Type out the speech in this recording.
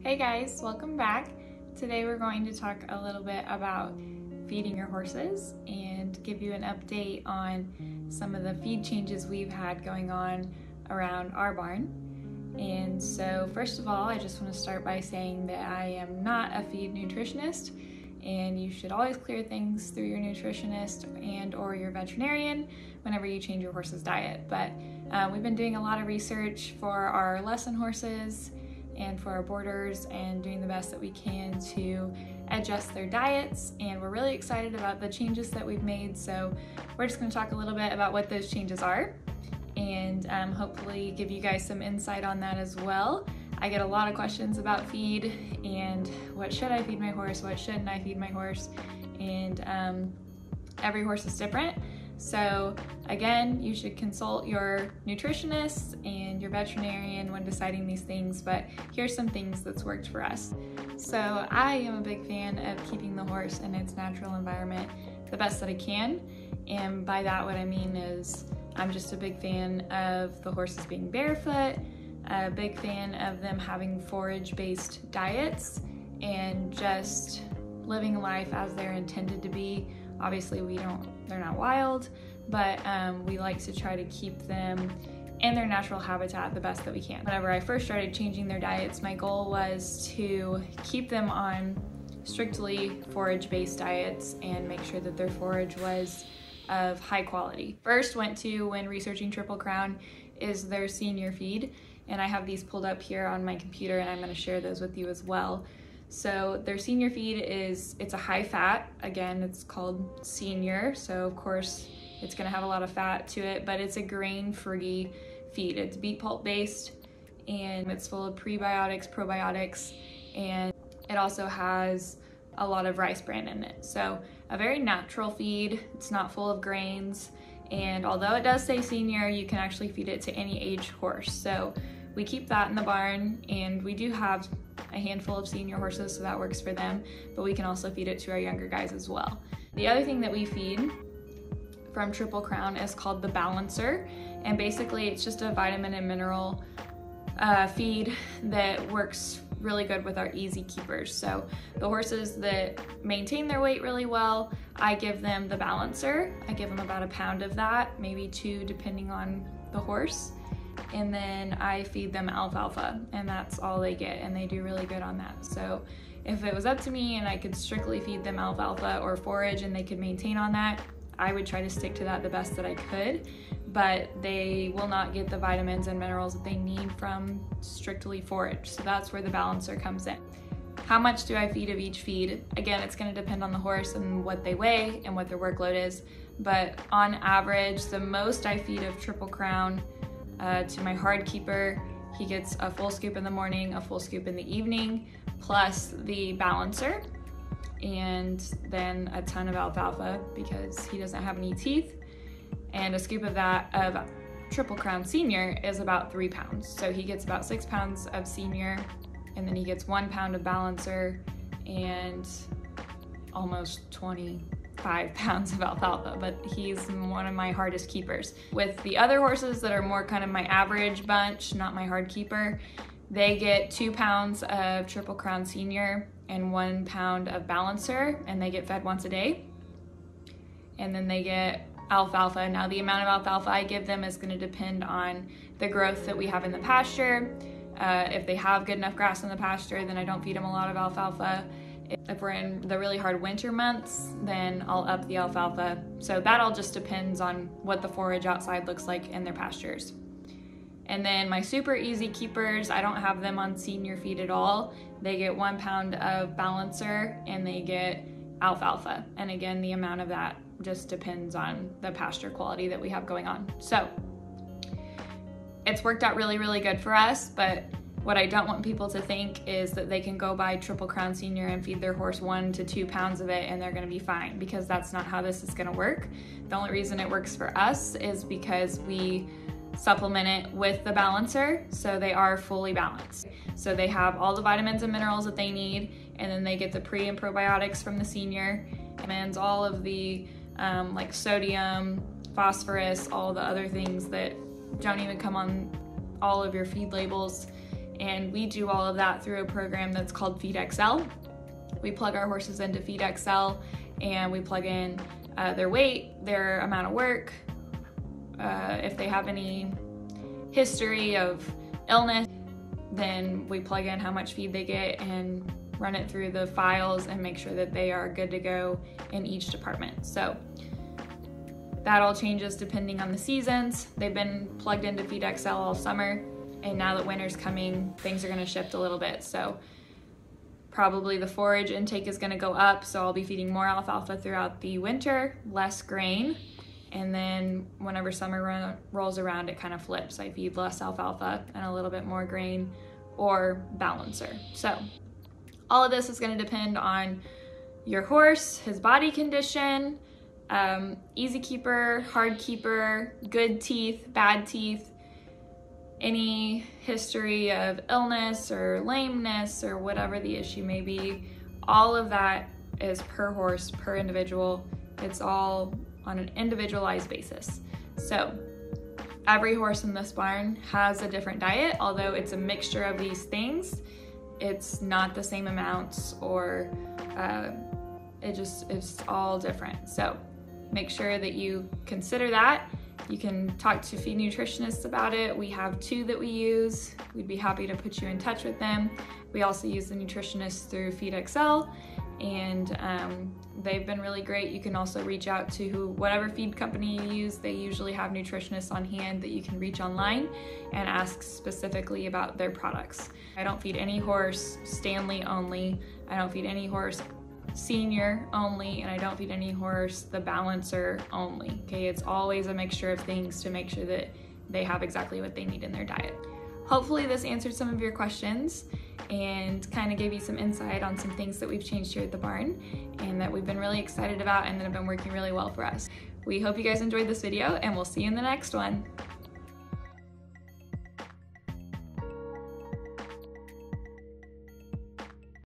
Hey guys, welcome back. Today we're going to talk a little bit about feeding your horses and give you an update on some of the feed changes we've had going on around our barn. And so first of all, I just want to start by saying that I am not a feed nutritionist, and you should always clear things through your nutritionist and or your veterinarian whenever you change your horse's diet. But we've been doing a lot of research for our lesson horses and for our boarders and doing the best that we can to adjust their diets, and we're really excited about the changes that we've made. So we're just going to talk a little bit about what those changes are and hopefully give you guys some insight on that as well. I get a lot of questions about feed and what should I feed my horse, what shouldn't I feed my horse, and every horse is different. So again, you should consult your nutritionist and your veterinarian when deciding these things, but here's some things that's worked for us. So I am a big fan of keeping the horse in its natural environment the best that I can, and by that what I mean is I'm just a big fan of the horses being barefoot, a big fan of them having forage-based diets and just living life as they're intended to be. Obviously they're not wild, but we like to try to keep them in their natural habitat the best that we can. Whenever I first started changing their diets, my goal was to keep them on strictly forage-based diets and make sure that their forage was of high quality. First went to, when researching Triple Crown, is their senior feed, and I have these pulled up here on my computer and I'm going to share those with you as well. So their senior feed it's a high fat. Again, it's called senior, so of course it's going to have a lot of fat to it, but it's a grain-free feed. It's beet pulp based, and it's full of prebiotics, probiotics, and it also has a lot of rice bran in it. So a very natural feed. It's not full of grains, and although it does say senior, you can actually feed it to any age horse. So we keep that in the barn, and we do have a handful of senior horses, so that works for them, but we can also feed it to our younger guys as well. The other thing that we feed from Triple Crown is called the Balancer, and basically it's just a vitamin and mineral feed that works really good with our easy keepers. So the horses that maintain their weight really well, I give them the Balancer. I give them about a pound of that, maybe 2 depending on the horse. And then I feed them alfalfa, and that's all they get, and they do really good on that. So if it was up to me and I could strictly feed them alfalfa or forage and they could maintain on that, I would try to stick to that the best that I could, but they will not get the vitamins and minerals that they need from strictly forage. So that's where the Balancer comes in. How much do I feed of each feed? Again, it's going to depend on the horse and what they weigh and what their workload is, but on average, the most I feed of Triple Crown to my hard keeper, he gets a full scoop in the morning, a full scoop in the evening, plus the Balancer, and then a ton of alfalfa because he doesn't have any teeth. And a scoop of that of Triple Crown Senior is about 3 pounds. So he gets about 6 pounds of Senior, and then he gets 1 pound of Balancer and almost 25 pounds of alfalfa, but he's one of my hardest keepers. With the other horses that are more kind of my average bunch, not my hard keeper, they get 2 pounds of Triple Crown Senior and 1 pound of Balancer, and they get fed once a day. And then they get alfalfa. Now the amount of alfalfa I give them is going to depend on the growth that we have in the pasture. If they have good enough grass in the pasture, then I don't feed them a lot of alfalfa. If we're in the really hard winter months, then I'll up the alfalfa. So that all just depends on what the forage outside looks like in their pastures. And then my super easy keepers, I don't have them on senior feed at all. They get 1 pound of Balancer and they get alfalfa. And again, the amount of that just depends on the pasture quality that we have going on. So it's worked out really, really good for us, but what I don't want people to think is that they can go buy Triple Crown Senior and feed their horse 1 to 2 pounds of it and they're gonna be fine, because that's not how this is gonna work. The only reason it works for us is because we supplement it with the Balancer, so they are fully balanced. So they have all the vitamins and minerals that they need, and then they get the pre and probiotics from the Senior, and all of the like sodium, phosphorus, all the other things that don't even come on all of your feed labels. And we do all of that through a program that's called FeedXL. We plug our horses into FeedXL and we plug in their weight, their amount of work, if they have any history of illness, then we plug in how much feed they get and run it through the files and make sure that they are good to go in each department. So that all changes depending on the seasons. They've been plugged into FeedXL all summer, and now that winter's coming, things are gonna shift a little bit. So probably the forage intake is gonna go up, so I'll be feeding more alfalfa throughout the winter, less grain, and then whenever summer rolls around, it kind of flips. I feed less alfalfa and a little bit more grain or balancer. So all of this is gonna depend on your horse, his body condition, easy keeper, hard keeper, good teeth, bad teeth, any history of illness or lameness or whatever the issue may be. All of that is per horse, per individual. It's all on an individualized basis. So every horse in this barn has a different diet, although it's a mixture of these things. It's not the same amounts, or it's all different. So make sure that you consider that. You can talk to feed nutritionists about it. We have 2 that we use. We'd be happy to put you in touch with them. We also use the nutritionists through FeedXL, and they've been really great. You can also reach out to whatever feed company you use. They usually have nutritionists on hand that you can reach online and ask specifically about their products. I don't feed any horse Stanley only. I don't feed any horse senior only, and I don't feed any horse the balancer only. Okay, it's always a mixture of things to make sure that they have exactly what they need in their diet. Hopefully this answered some of your questions and kind of gave you some insight on some things that we've changed here at the barn and that we've been really excited about and that have been working really well for us. We hope you guys enjoyed this video, and we'll see you in the next one.